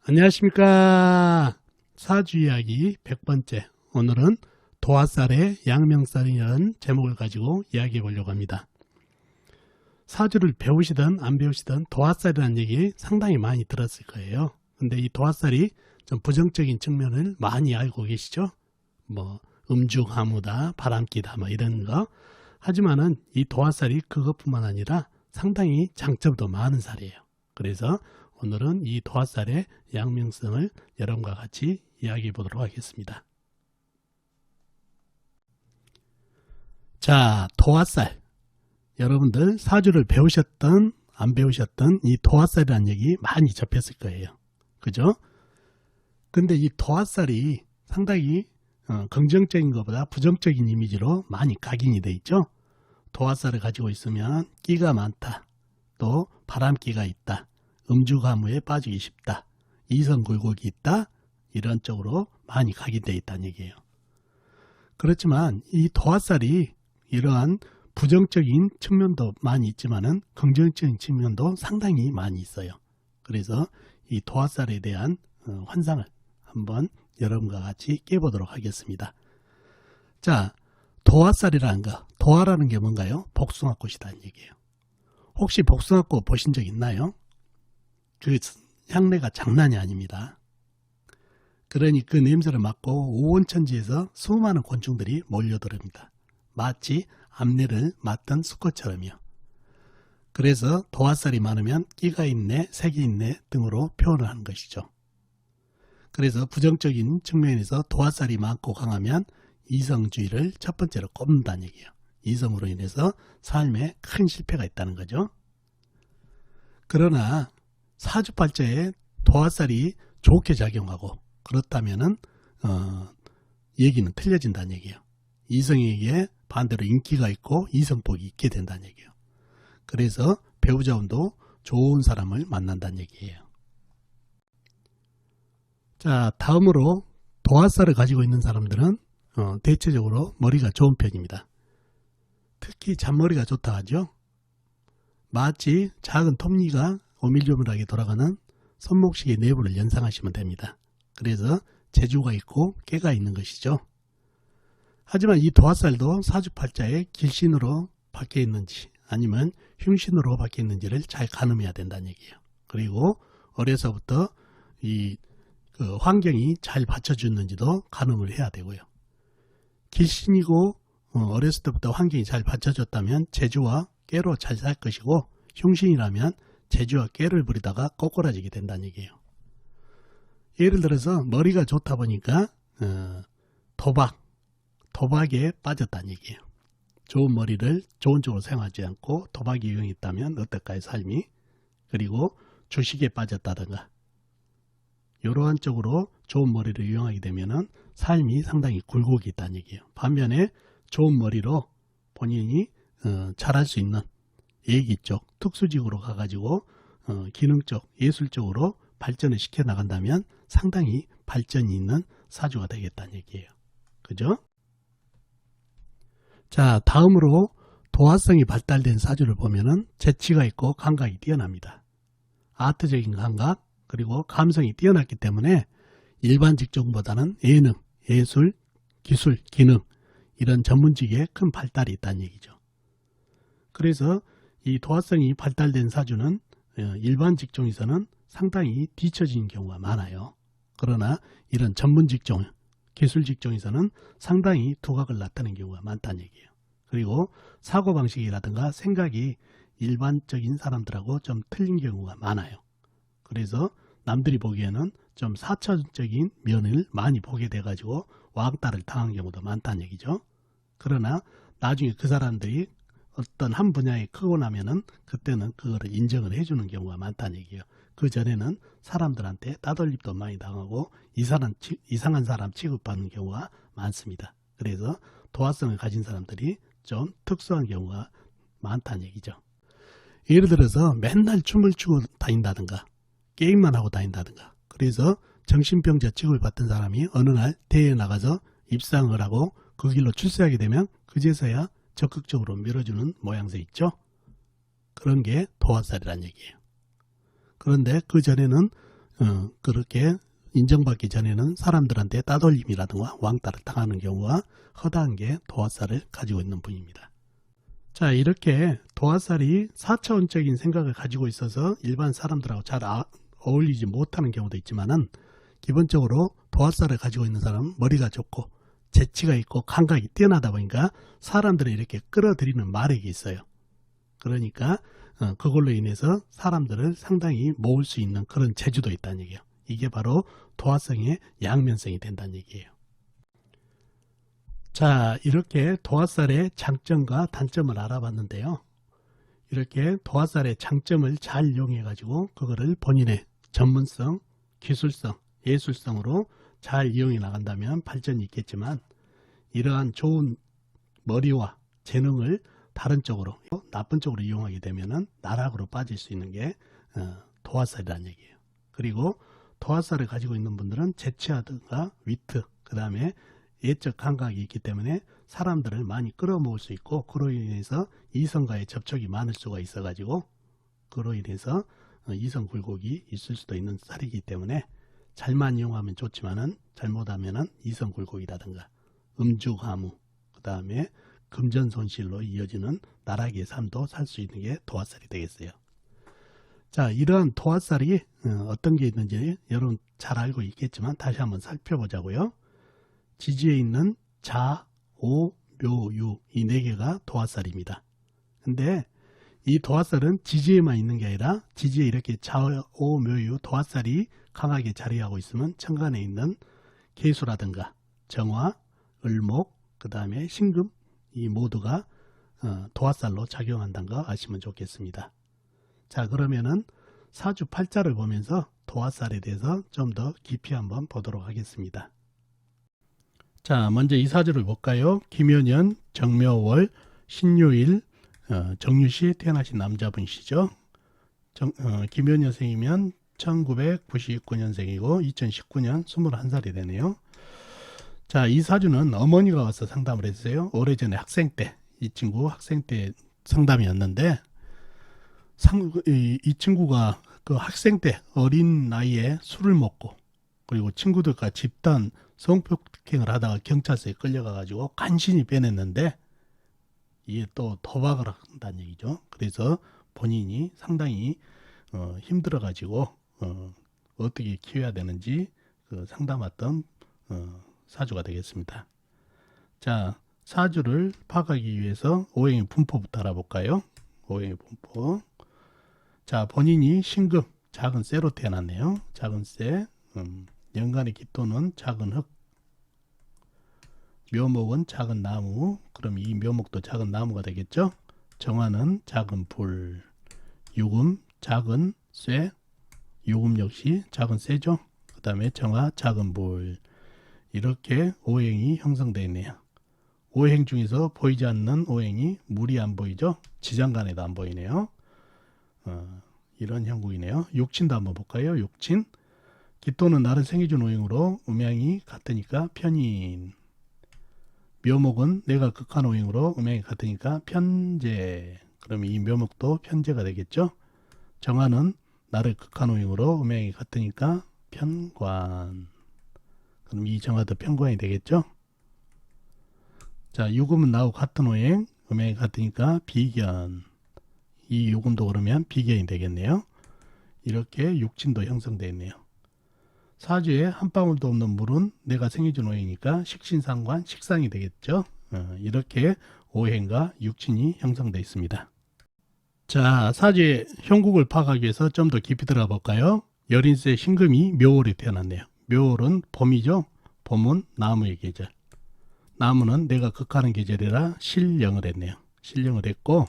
안녕하십니까. 사주이야기 100번째. 오늘은 도화살의 양명살이라는 제목을 가지고 이야기해 보려고 합니다. 사주를 배우시든 안 배우시든 도화살이라는 얘기 상당히 많이 들었을 거예요. 근데 이 도화살이 좀 부정적인 측면을 많이 알고 계시죠? 뭐 음주가무다, 바람기다 뭐 이런 거. 하지만은 이 도화살이 그것뿐만 아니라 상당히 장점도 많은 살이에요. 그래서 오늘은 이 도화살의 양명성을 여러분과 같이 이야기해 보도록 하겠습니다. 자, 도화살. 여러분들 사주를 배우셨던 안 배우셨던 이 도화살이라는 얘기 많이 접했을 거예요. 그죠? 근데 이 도화살이 상당히 긍정적인 것보다 부정적인 이미지로 많이 각인이 돼 있죠. 도화살을 가지고 있으면 끼가 많다. 또 바람기가 있다. 음주가무에 빠지기 쉽다. 이성 굴곡이 있다. 이런 쪽으로 많이 각인되어 있다는 얘기예요. 그렇지만 이 도화살이 이러한 부정적인 측면도 많이 있지만은 긍정적인 측면도 상당히 많이 있어요. 그래서 이 도화살에 대한 환상을 한번 여러분과 같이 깨보도록 하겠습니다. 자, 도화살이라는 거, 도화라는 게 뭔가요? 복숭아꽃이라는 얘기예요. 혹시 복숭아꽃 보신 적 있나요? 그 향내가 장난이 아닙니다. 그러니 그 냄새를 맡고 오온천지에서 수많은 곤충들이 몰려들습니다. 마치 암내를 맡던 수컷처럼요. 그래서 도화살이 많으면 끼가 있네, 색이 있네 등으로 표현을 하는 것이죠. 그래서 부정적인 측면에서 도화살이 많고 강하면 이성주의를 첫 번째로 꼽는다는 얘기예요. 이성으로 인해서 삶에 큰 실패가 있다는 거죠. 그러나 사주팔자에 도화살이 좋게 작용하고 그렇다면은 얘기는 틀려진다는 얘기예요. 이성에게 반대로 인기가 있고 이성복이 있게 된다는 얘기예요. 그래서 배우자운도 좋은 사람을 만난다는 얘기예요. 자, 다음으로 도화살을 가지고 있는 사람들은 대체적으로 머리가 좋은 편입니다. 특히 잔머리가 좋다 하죠. 마치 작은 톱니가 오밀조밀하게 돌아가는 손목시계 내부를 연상하시면 됩니다. 그래서 재주가 있고 깨가 있는 것이죠. 하지만 이 도화살도 사주팔자에 길신으로 박혀 있는지 아니면 흉신으로 박혀 있는지를 잘 가늠해야 된다는 얘기예요. 그리고 어려서부터 이 환경이 잘 받쳐주는지도 가늠을 해야 되고요. 길신이고 어렸을 때부터 환경이 잘 받쳐줬다면 재주와 깨로 잘 살 것이고 흉신이라면 재주와 깨를 부리다가 꼬꾸라지게 된다는 얘기예요. 예를 들어서 머리가 좋다 보니까 도박에 빠졌다는 얘기예요. 좋은 머리를 좋은 쪽으로 사용하지 않고 도박이 유용했다면 어떨까요, 삶이? 그리고 주식에 빠졌다든가 이러한 쪽으로 좋은 머리를 이용하게 되면 삶이 상당히 굴곡이 있다는 얘기예요. 반면에 좋은 머리로 본인이 잘할 수 있는 예기 쪽, 특수직으로 가가지고 기능적, 예술적으로 발전을 시켜 나간다면 상당히 발전이 있는 사주가 되겠다는 얘기예요. 그죠? 자, 다음으로 도화성이 발달된 사주를 보면은 재치가 있고 감각이 뛰어납니다. 아트적인 감각, 그리고 감성이 뛰어났기 때문에 일반 직종보다는 예능, 예술, 기술, 기능 이런 전문직에 큰 발달이 있다는 얘기죠. 그래서 이 도화성이 발달된 사주는 일반 직종에서는 상당히 뒤처진 경우가 많아요. 그러나 이런 전문 직종, 기술 직종에서는 상당히 두각을 나타내는 경우가 많다는 얘기예요. 그리고 사고방식이라든가 생각이 일반적인 사람들하고 좀 틀린 경우가 많아요. 그래서 남들이 보기에는 좀 사천적인 면을 많이 보게 돼가지고 왕따를 당한 경우도 많다는 얘기죠. 그러나 나중에 그 사람들이 어떤 한 분야에 크고 나면은 그때는 그거를 인정을 해주는 경우가 많다는 얘기예요. 그 전에는 사람들한테 따돌림도 많이 당하고 이상한 사람 취급받는 경우가 많습니다. 그래서 도화성을 가진 사람들이 좀 특수한 경우가 많다는 얘기죠. 예를 들어서 맨날 춤을 추고 다닌다든가 게임만 하고 다닌다든가 그래서 정신병자 취급을 받던 사람이 어느 날 대회에 나가서 입상을 하고 그 길로 출세하게 되면 그제서야 적극적으로 밀어주는 모양새 있죠. 그런 게 도화살이란 얘기예요. 그런데 그 전에는 그렇게 인정받기 전에는 사람들한테 따돌림이라든가 왕따를 당하는 경우가 허다한 게 도화살을 가지고 있는 분입니다. 자, 이렇게 도화살이 4차원적인 생각을 가지고 있어서 일반 사람들하고 잘 어울리지 못하는 경우도 있지만은 기본적으로 도화살을 가지고 있는 사람은 머리가 좋고 재치가 있고 감각이 뛰어나다 보니까 사람들을 이렇게 끌어들이는 마력이 있어요. 그러니까 그걸로 인해서 사람들을 상당히 모을 수 있는 그런 재주도 있다는 얘기예요. 이게 바로 도화성의 양면성이 된다는 얘기예요. 자, 이렇게 도화살의 장점과 단점을 알아봤는데요. 이렇게 도화살의 장점을 잘 이용해 가지고 그거를 본인의 전문성, 기술성, 예술성으로 잘 이용해 나간다면 발전이 있겠지만, 이러한 좋은 머리와 재능을 다른 쪽으로, 나쁜 쪽으로 이용하게 되면은 나락으로 빠질 수 있는 게 도화살이라는 얘기예요. 그리고 도화살을 가지고 있는 분들은 재치하든가 위트, 그 다음에 예적 감각이 있기 때문에 사람들을 많이 끌어모을 수 있고, 그로 인해서 이성과의 접촉이 많을 수가 있어 가지고 그로 인해서 이성 굴곡이 있을 수도 있는 살이기 때문에 잘만 이용하면 좋지만은 잘못하면은 이성 굴곡이라든가 음주 가무, 그 다음에 금전 손실로 이어지는 나락의 삶도 살 수 있는 게 도화살이 되겠어요. 자, 이러한 도화살이 어떤 게 있는지 여러분 잘 알고 있겠지만 다시 한번 살펴보자고요. 지지에 있는 자, 오, 묘, 유 이 네 개가 도화살입니다. 근데 이 도화살은 지지에만 있는 게 아니라 지지에 이렇게 자, 오, 묘, 유 도화살이 강하게 자리하고 있으면 천간에 있는 계수라든가 정화, 을목, 그 다음에 신금 이 모두가 도화살로 작용한다는 거 아시면 좋겠습니다. 자, 그러면은 사주팔자를 보면서 도화살에 대해서 좀 더 깊이 한번 보도록 하겠습니다. 자, 먼저 이 사주를 볼까요? 김연년, 정묘월, 신유일, 정유시에 태어나신 남자분이시죠. 김연년생이면 1999년생이고 2019년 21살이 되네요. 자, 이 사주는 어머니가 와서 상담을 했어요. 오래전에 학생 때, 이 친구 학생 때 상담이었는데 이 친구가 그 학생 때 어린 나이에 술을 먹고 그리고 친구들과 집단 성폭행을 하다가 경찰서에 끌려가 가지고 간신히 빼냈는데 이게 또 도박을 한다는 얘기죠. 그래서 본인이 상당히 힘들어 가지고 어떻게 키워야 되는지 상담했던 사주가 되겠습니다. 자, 사주를 파악하기 위해서 오행의 분포부터 알아볼까요? 오행의 분포. 자, 본인이 신금 작은 쇠로 태어났네요. 작은 쇠. 연간의 기토는 작은 흙, 묘목은 작은 나무. 그럼 이 묘목도 작은 나무가 되겠죠. 정화는 작은 불, 유금 작은 쇠, 유금 역시 작은 쇠죠. 그 다음에 정화 작은 불. 이렇게 오행이 형성되어 있네요. 오행 중에서 보이지 않는 오행이 물이 안 보이죠. 지장간에도 안 보이네요. 이런 형국이네요. 육친도 한번 볼까요? 육친. 기토는 나를 생해준 오행으로 음양이 같으니까 편인. 묘목은 내가 극한 오행으로 음양이 같으니까 편재. 그럼 이 묘목도 편재가 되겠죠. 정화는 나를 극한 오행으로 음양이 같으니까 편관. 그럼 이 정화도 편관이 되겠죠. 자, 유금은 나하고 같은 오행, 음양이 같으니까 비견. 이 유금도 그러면 비견이 되겠네요. 이렇게 육친도 형성되어 있네요. 사주에 한 방울도 없는 물은 내가 생해준 오행이니까 식신상관 식상이 되겠죠. 이렇게 오행과 육친이 형성되어 있습니다. 자, 사주의 형국을 파악하기 위해서 좀 더 깊이 들어가 볼까요? 여린새 신금이 묘월에 태어났네요. 묘월은 봄이죠. 봄은 나무의 계절. 나무는 내가 극하는 계절이라 실령을 했네요. 실령을 했고,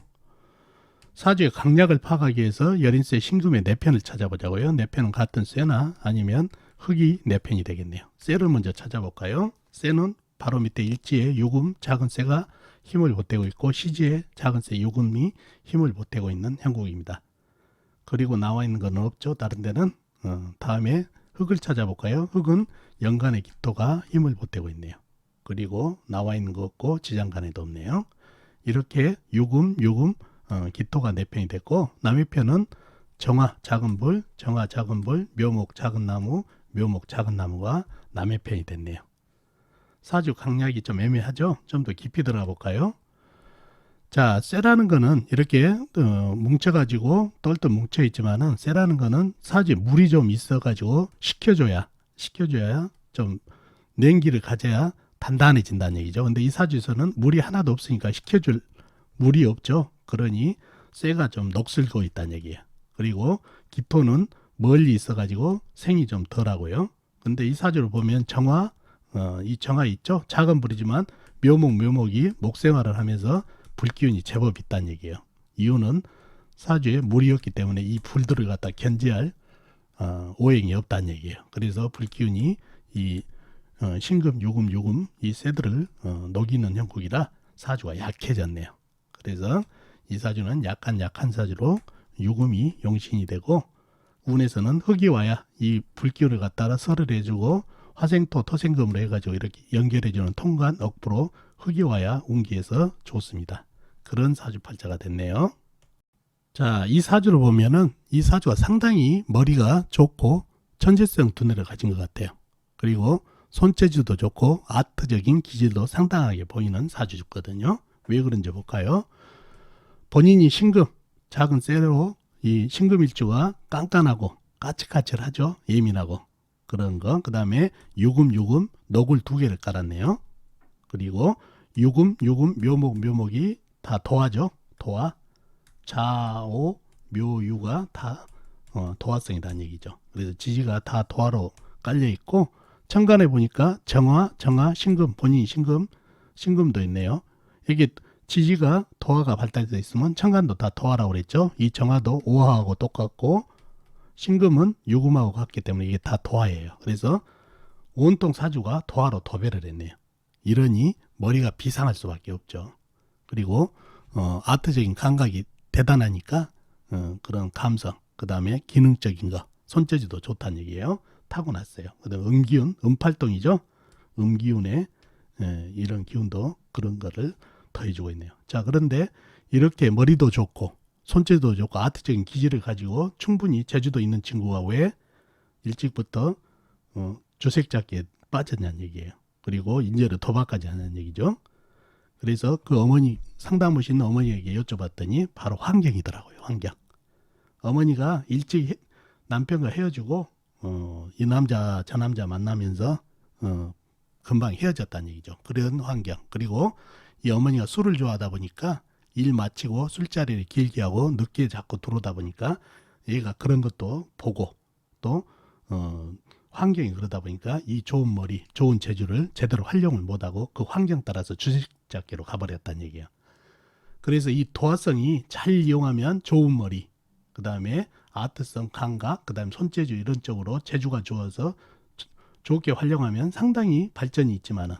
사주의 강약을 파악하기 위해서 여린새 신금의 내편을 찾아보자고요. 내편은 같은 쇠나 아니면 흙이 내편이 되겠네요. 쇠를 먼저 찾아볼까요? 쇠는 바로 밑에 일지에 유금 작은 쇠가 힘을 보태고 있고 시지에 작은 쇠 유금이 힘을 보태고 있는 형국입니다. 그리고 나와 있는 건 없죠. 다른 데는. 다음에 흙을 찾아볼까요? 흙은 연간의 기토가 힘을 보태고 있네요. 그리고 나와 있는 거 없고 지장간에도 없네요. 이렇게 유금 기토가 내 편이 됐고 남의 편은 정화 작은 불, 정화 작은 불, 묘목 작은 나무, 묘목 작은 나무가 남의 편이 됐네요. 사주 강약이 좀 애매하죠? 좀 더 깊이 들어가 볼까요? 자, 쇠라는 거는 이렇게 뭉쳐가지고 똘똘 뭉쳐있지만은 쇠라는 거는 사주에 물이 좀 있어가지고 식혀줘야 좀 냉기를 가져야 단단해진다는 얘기죠. 근데 이 사주에서는 물이 하나도 없으니까 식혀줄 물이 없죠. 그러니 쇠가 좀 녹슬고 있다는 얘기예요. 그리고 기토는 멀리 있어가지고 생이 좀 덜하고요. 근데 이 사주를 보면 정화, 이 정화 있죠. 작은 불이지만 묘목이 목생활을 하면서 불기운이 제법 있다는 얘기예요. 이유는 사주에 물이 없기 때문에 이 불들을 갖다 견제할 오행이 없다는 얘기예요. 그래서 불기운이 이 신금, 유금 이 쇠들을 녹이는 형국이라 사주가 약해졌네요. 그래서 이 사주는 약한 사주로 유금이 용신이 되고 운에서는 흙이 와야 이 불기운을 갖다가 설을 해주고 화생토, 토생금으로 해가지고 이렇게 연결해주는 통관, 억부로 흙이 와야 운기에서 좋습니다. 그런 사주팔자가 됐네요. 자, 이 사주를 보면은 이 사주가 상당히 머리가 좋고 천재성 두뇌를 가진 것 같아요. 그리고 손재주도 좋고 아트적인 기질도 상당하게 보이는 사주거든요. 왜 그런지 볼까요? 본인이 신금, 작은 쇠로 이 신금일주가 깐깐하고 까칠까칠하죠. 예민하고 그런 거. 그 다음에 유금, 녹을 2개를 깔았네요. 그리고 유금, 묘목이 다 도화죠. 도화. 좌오, 묘유가 다 도화성이라는 얘기죠. 그래서 지지가 다 도화로 깔려 있고 천간에 보니까 정화, 신금, 본인이 신금도 있네요. 이게 지지가 도화가 발달되어 있으면 천간도 다 도화라고 그랬죠. 이 정화도 오화하고 똑같고 신금은 유금하고 같기 때문에 이게 다 도화예요. 그래서 온통 사주가 도화로 도배를 했네요. 이러니 머리가 비상할 수밖에 없죠. 그리고 아트적인 감각이 대단하니까 그런 감성, 그 다음에 기능적인 거, 손재주도 좋다는 얘기예요. 타고났어요. 그다음 음기운, 음팔동이죠. 음기운에 이런 기운도 그런 거를 더해주고 있네요. 자, 그런데 이렇게 머리도 좋고 손재주도 좋고 아트적인 기질을 가지고 충분히 재주도 있는 친구가 왜 일찍부터 주색잡기에 빠졌냐는 얘기예요. 그리고 인재를 도박까지 하는 얘기죠. 그래서 그 어머니, 상담 오신 어머니에게 여쭤봤더니 바로 환경이더라고요. 환경. 어머니가 일찍 남편과 헤어지고 이 남자 저 남자 만나면서 금방 헤어졌다는 얘기죠. 그런 환경. 그리고 이 어머니가 술을 좋아하다 보니까 일 마치고 술자리를 길게 하고 늦게 자꾸 들어오다 보니까 얘가 그런 것도 보고 또 환경이 그러다 보니까 이 좋은 머리, 좋은 재주를 제대로 활용을 못하고 그 환경 따라서 주식잡기로 가버렸다는 얘기예요. 그래서 이 도화성이 잘 이용하면 좋은 머리, 그 다음에 아트성, 감각, 그 다음에 손재주 이런 쪽으로 재주가 좋아서 좋게 활용하면 상당히 발전이 있지만은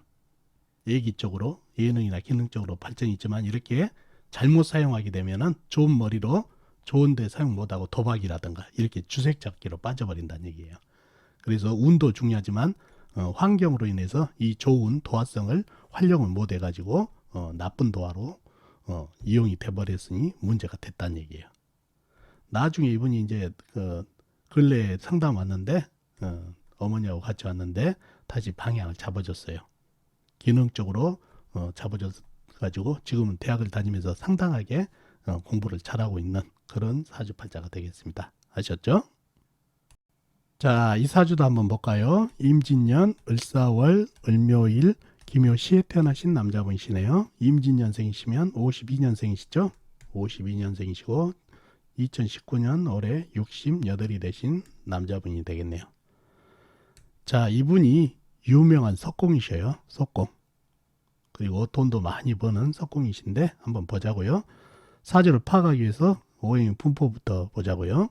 예기 쪽으로 예능이나 기능 쪽으로 발전이 있지만 이렇게 잘못 사용하게 되면은 좋은 머리로 좋은데 사용 못하고 도박이라든가 이렇게 주색잡기로 빠져버린다는 얘기예요. 그래서 운도 중요하지만 환경으로 인해서 이 좋은 도화성을 활용을 못 해가지고 나쁜 도화로 이용이 돼버렸으니 문제가 됐다는 얘기예요. 나중에 이분이 이제 근래에 상담 왔는데 어머니하고 같이 왔는데 다시 방향을 잡아줬어요. 기능적으로 잡아줘가지고 지금은 대학을 다니면서 상당하게 공부를 잘하고 있는 그런 사주팔자가 되겠습니다. 아셨죠? 자, 이 사주도 한번 볼까요? 임진년, 을사월, 을묘일, 기묘시에 태어나신 남자분이시네요. 임진년생이시면 52년생이시죠? 52년생이시고 2019년 올해 68이 되신 남자분이 되겠네요. 자, 이분이 유명한 석공이셔요. 석공. 그리고 돈도 많이 버는 석공이신데 한번 보자고요. 사주를 파악하기 위해서 오행 분포부터 보자고요.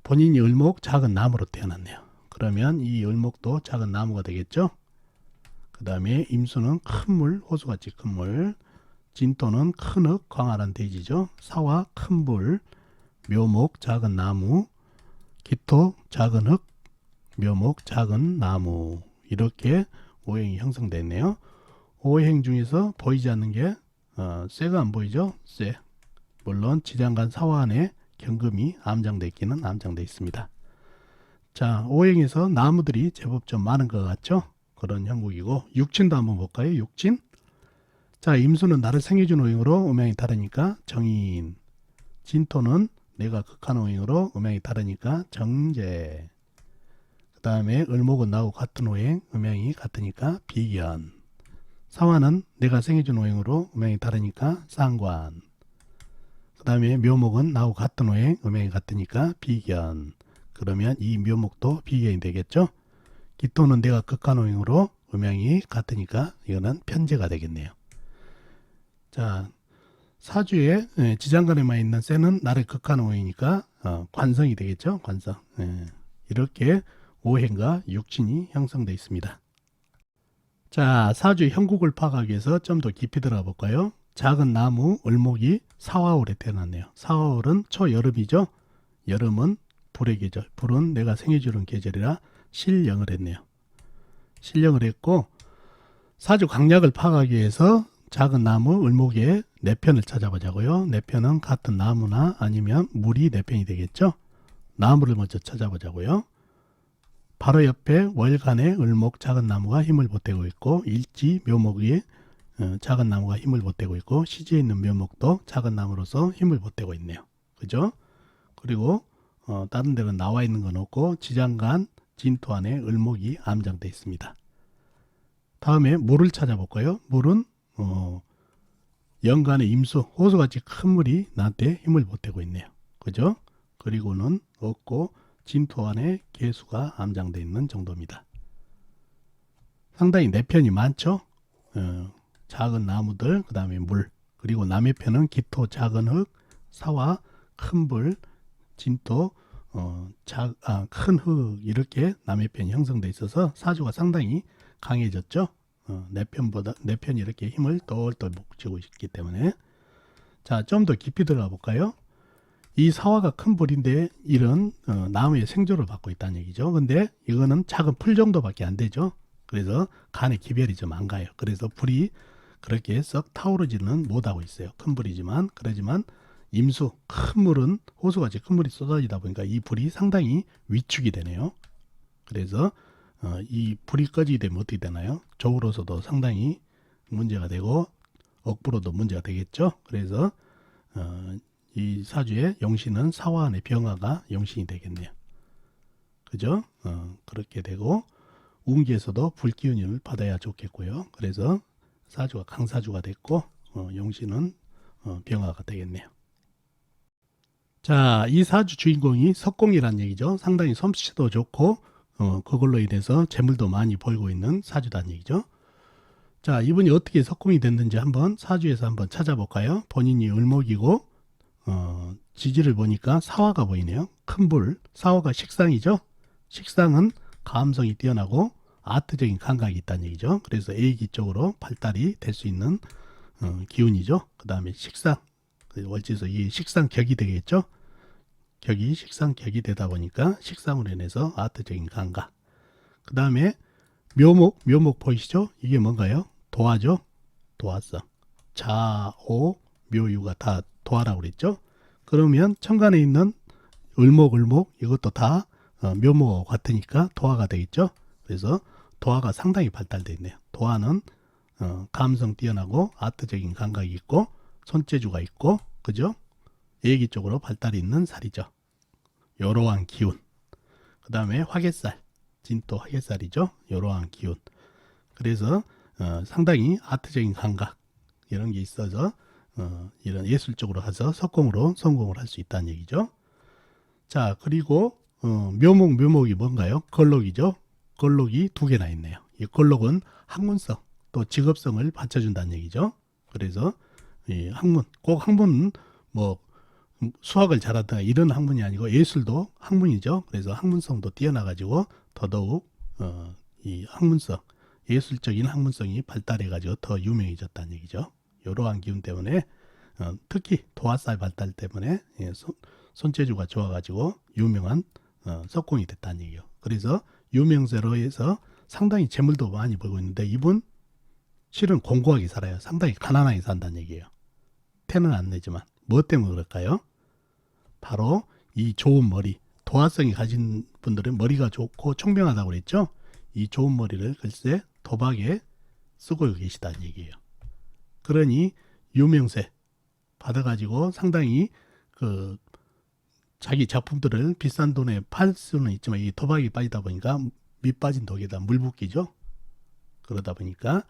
본인이 을목 작은 나무로 태어났네요. 그러면 이 을목도 작은 나무가 되겠죠. 그 다음에 임수는 큰 물, 호수같이 큰 물. 진토는 큰 흙, 광활한 대지죠. 사화 큰 불, 묘목 작은 나무, 기토 작은 흙, 묘목 작은 나무. 이렇게 오행이 형성됐네요. 오행 중에서 보이지 않는 게 쇠가 안 보이죠. 쇠. 물론 지장간 사화 안에 경금이 암장되어 있기는 암장되어 있습니다. 자, 오행에서 나무들이 제법 좀 많은 것 같죠? 그런 형국이고, 육진도 한번 볼까요? 육진. 자, 임수는 나를 생해준 오행으로 음양이 다르니까 정인. 진토는 내가 극한 오행으로 음양이 다르니까 정제. 그 다음에 을목은 나하고 같은 오행, 음양이 같으니까 비견. 사화는 내가 생해준 오행으로 음양이 다르니까 상관. 그 다음에 묘목은 나하고 같은 오행, 음양이 같으니까 비견. 그러면 이 묘목도 비견이 되겠죠. 기토는 내가 극한 오행으로 음양이 같으니까 이거는 편제가 되겠네요. 자, 사주에 지장간에만 있는 쇠는 나를 극한 오행이니까 관성이 되겠죠. 관성. 이렇게 오행과 육진이 형성되어 있습니다. 자, 사주 형국을 파악하기 위해서 좀 더 깊이 들어가 볼까요? 작은 나무 을목이 사화월에 태어났네요. 사화월은 초여름이죠. 여름은 불의 계절. 불은 내가 생해주는 계절이라 실령을 했네요. 실령을 했고, 사주 강약을 파악하기 위해서 작은 나무 을목의 내편을 찾아보자고요. 내편은 같은 나무나 아니면 물이 내편이 되겠죠. 나무를 먼저 찾아보자고요. 바로 옆에 월간에 을목 작은 나무가 힘을 보태고 있고, 일지 묘목이 작은 나무가 힘을 보태고 있고, 시지에 있는 묘목도 작은 나무로서 힘을 보태고 있네요. 그죠? 그리고 다른 데는 나와 있는 건 없고, 지장간 진토 안에 을목이 암장되어 있습니다. 다음에 물을 찾아볼까요? 물은 연간의 임수, 호수같이 큰 물이 나한테 힘을 보태고 있네요. 그죠? 그리고는 없고, 진토 안에 개수가 암장되어 있는 정도입니다. 상당히 내편이 많죠. 작은 나무들, 그 다음에 물, 그리고 남의 편은 기토, 작은 흙, 사화, 큰 불, 진토, 큰 흙, 이렇게 남의 편이 형성되어 있어서 사주가 상당히 강해졌죠. 내 편이 이렇게 힘을 똘똘 쥐고 있기 때문에. 자, 좀 더 깊이 들어가 볼까요? 이 사화가 큰 불인데 이런 나무의 생조를 받고 있다는 얘기죠. 근데 이거는 작은 풀 정도밖에 안 되죠. 그래서 간에 기별이 좀 안 가요. 그래서 불이 그렇게 썩 타오르지는 못하고 있어요. 큰 불이지만. 그러지만 임수, 큰 물은 호수같이 큰 물이 쏟아지다 보니까 이 불이 상당히 위축이 되네요. 그래서 이 불이 꺼지게 되면 어떻게 되나요? 적으로서도 상당히 문제가 되고 억부로도 문제가 되겠죠. 그래서 이 사주의 용신은 사화 안의 병화가 용신이 되겠네요. 그죠? 그렇게 되고 운기에서도 불기운을 받아야 좋겠고요. 그래서 사주가 강사주가 됐고 용신은 병화가 되겠네요. 자, 이 사주 주인공이 석공이란 얘기죠. 상당히 솜씨도 좋고 그걸로 인해서 재물도 많이 벌고 있는 사주단 얘기죠. 자, 이분이 어떻게 석공이 됐는지 한번 사주에서 한번 찾아볼까요? 본인이 을목이고 지지를 보니까 사화가 보이네요. 큰 불, 사화가 식상이죠. 식상은 감성이 뛰어나고 아트적인 감각이 있다는 얘기죠. 그래서 A기 쪽으로 발달이 될 수 있는 기운이죠. 그 다음에 식상, 월지에서 이 식상격이 되겠죠. 격이 식상격이 되다 보니까 식상으로 인해서 아트적인 감각. 그 다음에 묘목 보이시죠? 이게 뭔가요? 도화죠. 도화성. 자오 묘유가 다 도화라고 그랬죠. 그러면 천간에 있는 을목 이것도 다 묘목하고 같으니까 도화가 되겠죠. 그래서 도화가 상당히 발달되어 있네요. 도화는 감성 뛰어나고 아트적인 감각이 있고 손재주가 있고 그죠? 예기 쪽으로 발달이 있는 살이죠. 요러한 기운. 그 다음에 화개살, 진토 화개살이죠. 요러한 기운. 그래서 상당히 아트적인 감각 이런 게 있어서 이런 예술적으로 가서 석공으로 성공을 할 수 있다는 얘기죠. 자, 그리고 묘목이 뭔가요? 걸록이죠. 걸록이 두 개나 있네요. 이 걸록은 학문성 또 직업성을 받쳐준다는 얘기죠. 그래서 이 학문, 꼭 학문은 뭐 수학을 잘하다 이런 학문이 아니고 예술도 학문이죠. 그래서 학문성도 뛰어나가지고 더더욱 이 학문성, 예술적인 학문성이 발달해가지고 더 유명해졌다는 얘기죠. 이러한 기운 때문에 특히 도화살 발달 때문에 손재주가 좋아가지고 유명한 석공이 됐다는 얘기예요. 그래서 유명세로 해서 상당히 재물도 많이 벌고 있는데 이분 실은 공고하게 살아요. 상당히 가난하게 산다는 얘기예요. 태는 안 내지만 뭐 때문에 그럴까요? 바로 이 좋은 머리, 도화성이 가진 분들은 머리가 좋고 총명하다고 그랬죠. 이 좋은 머리를 글쎄 도박에 쓰고 계시다는 얘기예요. 그러니 유명세 받아가지고 상당히 그 자기 작품들을 비싼 돈에 팔 수는 있지만 이 도박이 빠지다 보니까 밑 빠진 독에다 물 붓기죠. 그러다 보니까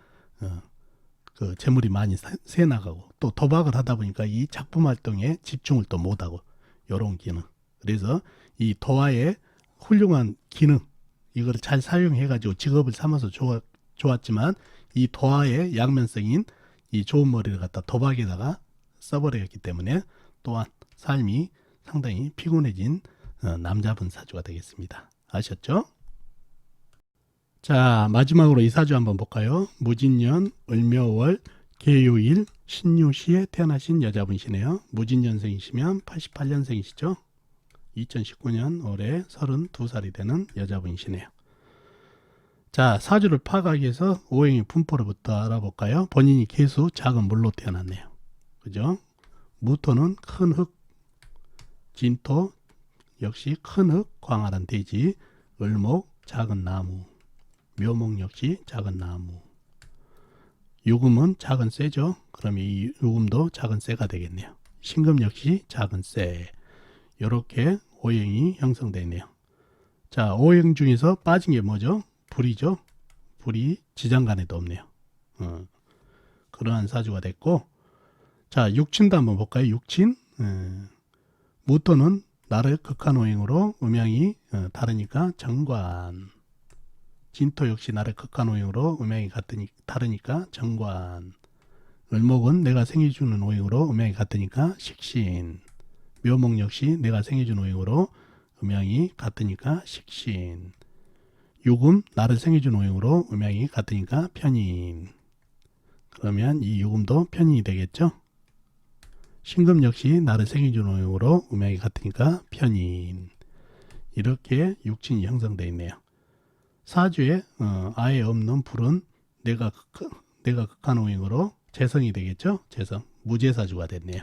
그 재물이 많이 새 나가고 또 도박을 하다 보니까 이 작품 활동에 집중을 또 못하고 이런 기능. 그래서 이 도화의 훌륭한 기능 이거를 잘 사용해가지고 직업을 삼아서 좋았지만 이 도화의 양면성인 이 좋은 머리를 갖다 도박에다가 써버렸기 때문에 또한 삶이 상당히 피곤해진 남자분 사주가 되겠습니다. 아셨죠? 자, 마지막으로 이 사주 한번 볼까요? 무진년, 을묘월, 계요일, 신유시에 태어나신 여자분이시네요. 무진년생이시면 88년생이시죠? 2019년 올해 32살이 되는 여자분이시네요. 자, 사주를 파악하기 위해서 오행의 분포로부터 알아볼까요? 본인이 계수 작은 물로 태어났네요. 그죠? 무토는 큰 흙, 진토 역시 큰 흙, 광활한 대지, 을목 작은 나무, 묘목 역시 작은 나무, 유금은 작은 쇠죠. 그럼 이 유금도 작은 쇠가 되겠네요. 신금 역시 작은 쇠. 이렇게 오행이 형성되어 있네요. 자, 오행 중에서 빠진 게 뭐죠? 불이죠. 불이 지장간에도 없네요. 그러한 사주가 됐고, 자, 육친도 한번 볼까요? 육친. 무토는 나를 극한 오행으로 음양이 다르니까 정관. 진토 역시 나를 극한 오행으로 음양이 다르니까 정관. 을목은 내가 생해주는 오행으로 음양이 같으니까 식신. 묘목 역시 내가 생해준 오행으로 음양이 같으니까 식신. 유금 나를 생해준 오행으로 음양이 같으니까 편인. 그러면 이 유금도 편인이 되겠죠. 신금 역시 나를 생해준 오행으로 음양이 같으니까 편인. 이렇게 육친이 형성되어 있네요. 사주에 아예 없는 불은 내가 극한 오행으로 재성이 되겠죠. 재성 무재사주가 됐네요.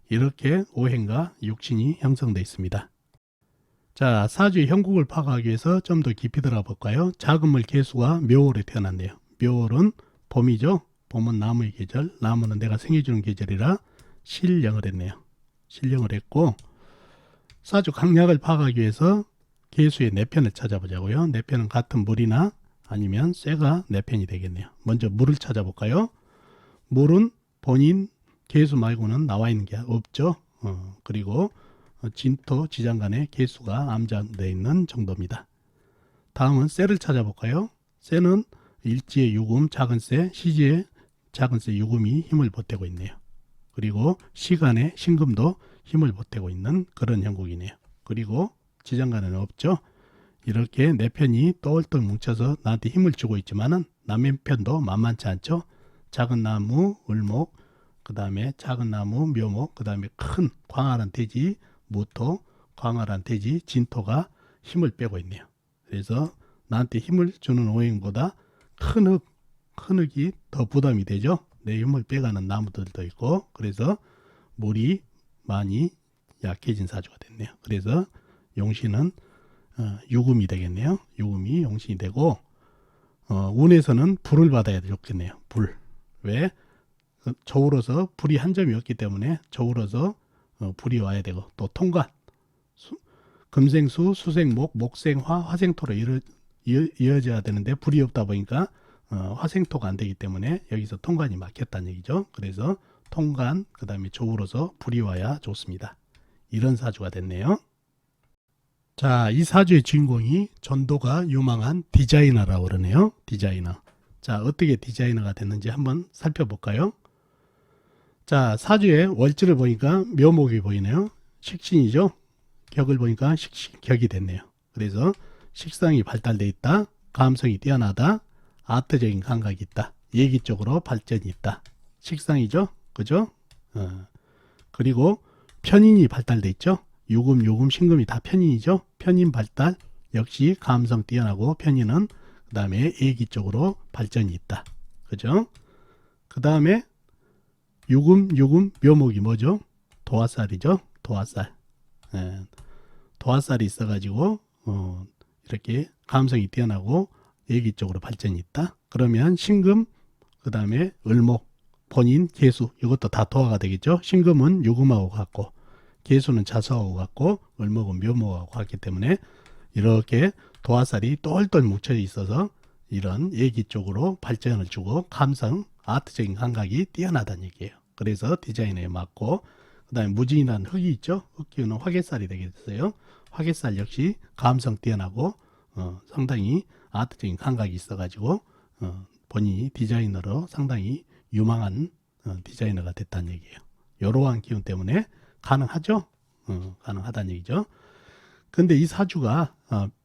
이렇게 오행과 육친이 형성되어 있습니다. 자, 사주의 형국을 파악하기 위해서 좀 더 깊이 들어가 볼까요? 작은물 개수가 묘월에 태어났네요. 묘월은 봄이죠. 봄은 나무의 계절, 나무는 내가 생해주는 계절이라 실령을 했네요. 실령을 했고, 사주 강약을 파악하기 위해서 개수의 내편을 찾아보자고요. 내편은 같은 물이나 아니면 쇠가 내편이 되겠네요. 먼저 물을 찾아볼까요? 물은 본인 개수 말고는 나와 있는 게 없죠. 그리고 진토 지장간에 개수가 암장되어 있는 정도입니다. 다음은 쇠를 찾아볼까요? 쇠는 일지의 유금 작은 쇠, 시지의 작은 쇠 유금이 힘을 보태고 있네요. 그리고 시간에 신금도 힘을 보태고 있는 그런 형국이네요. 그리고 지장간에는 없죠. 이렇게 네 편이 똘똘 뭉쳐서 나한테 힘을 주고 있지만은 남의 편도 만만치 않죠. 작은 나무, 을목, 그 다음에 작은 나무, 묘목, 그 다음에 큰 광활한 대지, 무토, 광활한 대지, 진토가 힘을 빼고 있네요. 그래서 나한테 힘을 주는 오행보다 큰 흙이 더 부담이 되죠. 내 힘을 빼가는 나무들도 있고, 그래서 물이 많이 약해진 사주가 됐네요. 그래서 용신은 유금이 되겠네요. 유금이 용신이 되고, 운에서는 불을 받아야 좋겠네요. 불. 왜? 저울어서 불이 한 점이 없기 때문에 저울어서 불이 와야 되고, 또 통관. 금생수, 수생목, 목생화, 화생토로 이어져야 되는데 불이 없다 보니까 화생토가 안 되기 때문에 여기서 통관이 막혔다는 얘기죠. 그래서 통관, 그 다음에 저울어서 불이 와야 좋습니다. 이런 사주가 됐네요. 자, 이 사주의 주인공이 전도가 유망한 디자이너라고 그러네요. 디자이너. 자, 어떻게 디자이너가 됐는지 한번 살펴볼까요? 자, 사주의 월지를 보니까 묘목이 보이네요. 식신이죠. 격을 보니까 격이 됐네요. 그래서 식상이 발달되어 있다. 감성이 뛰어나다. 아트적인 감각이 있다. 예기적으로 발전이 있다. 식상이죠. 그죠? 그리고 편인이 발달되어 있죠. 유금, 신금이 다 편인이죠. 편인 발달 역시 감성 뛰어나고 편인은 그 다음에 예기적으로 발전이 있다. 그죠? 그 다음에 유금, 묘목이 뭐죠? 도화살이죠. 도화살. 도화살이 있어가지고 이렇게 감성이 뛰어나고 예기 쪽으로 발전이 있다. 그러면 신금, 그 다음에 을목, 본인, 계수 이것도 다 도화가 되겠죠. 신금은 유금하고 같고 계수는 자수하고 같고 을목은 묘목하고 같기 때문에 이렇게 도화살이 똘똘 뭉쳐 있어서 이런 예기 쪽으로 발전을 주고 감성, 아트적인 감각이 뛰어나다는 얘기예요. 그래서 디자인에 맞고 그 다음에 무진한 흙이 있죠. 흙기운은 화개살이 되겠어요. 화개살 역시 감성 뛰어나고 상당히 아트적인 감각이 있어가지고 본인이 디자이너로 상당히 유망한 디자이너가 됐다는 얘기예요. 이러한 기운 때문에 가능하죠. 가능하다는 얘기죠. 근데 이 사주가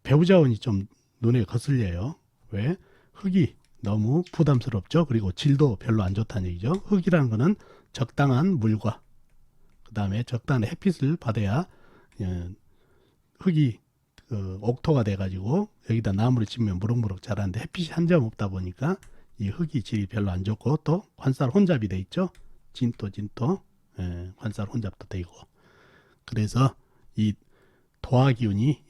배우자원이 좀 눈에 거슬려요. 왜? 흙이 너무 부담스럽죠. 그리고 질도 별로 안 좋다는 얘기죠. 흙이라는 거는 적당한 물과 그 다음에 적당한 햇빛을 받아야 흙이 옥토가 돼가지고 여기다 나무를 심으면 무럭무럭 자라는데 햇빛이 한 점 없다 보니까 이 흙이 질이 별로 안 좋고 또 관살 혼잡이 돼 있죠. 진토 관살 혼잡도 되고 그래서 이 도화 기운이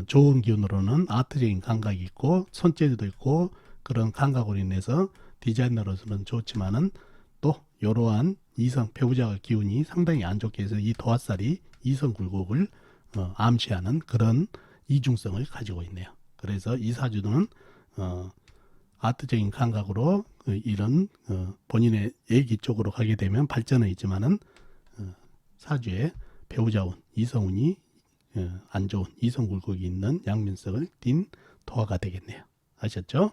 좋은 기운으로는 아트적인 감각이 있고 손재주도 있고 그런 감각으로 인해서 디자이너로서는 좋지만은 또 이러한 이성 배우자 기운이 상당히 안 좋게 해서 이 도화살이 이성 굴곡을 암시하는 그런 이중성을 가지고 있네요. 그래서 이 사주는 아트적인 감각으로 이런 본인의 얘기 쪽으로 가게 되면 발전은 있지만은 사주에 배우자운 이성운이 안 좋은 이성 굴곡이 있는 양면성을 띤 도화가 되겠네요. 아셨죠?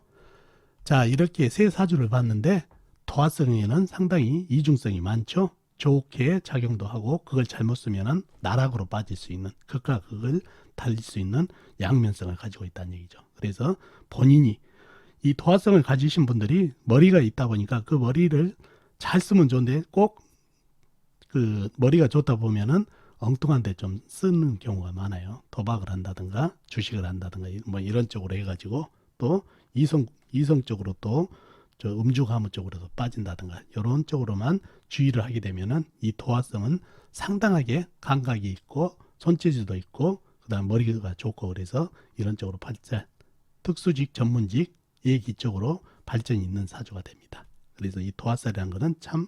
자, 이렇게 세 사주를 봤는데 도화성에는 상당히 이중성이 많죠. 좋게 작용도 하고 그걸 잘못 쓰면은 나락으로 빠질 수 있는 극과 극을 달릴 수 있는 양면성을 가지고 있다는 얘기죠. 그래서 본인이 이 도화성을 가지신 분들이 머리가 있다 보니까 그 머리를 잘 쓰면 좋은데 꼭 그 머리가 좋다 보면은 엉뚱한 데 좀 쓰는 경우가 많아요. 도박을 한다든가 주식을 한다든가 뭐 이런 쪽으로 해가지고 또 이성 쪽으로 또 저 음주 가무 쪽으로도 빠진다든가 이런 쪽으로만 주의를 하게 되면은 이 도화성은 상당하게 감각이 있고 손재주도 있고 그다음 머리가 좋고 그래서 이런 쪽으로 발전 특수직 전문직 예기 쪽으로 발전이 있는 사주가 됩니다. 그래서 이 도화살이라는 거는 참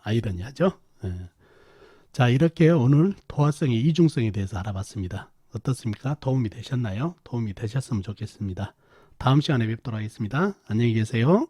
아이러니하죠. 자, 이렇게 오늘 도화성의 이중성에 대해서 알아봤습니다. 어떻습니까? 도움이 되셨나요? 도움이 되셨으면 좋겠습니다. 다음 시간에 뵙도록 하겠습니다. 안녕히 계세요.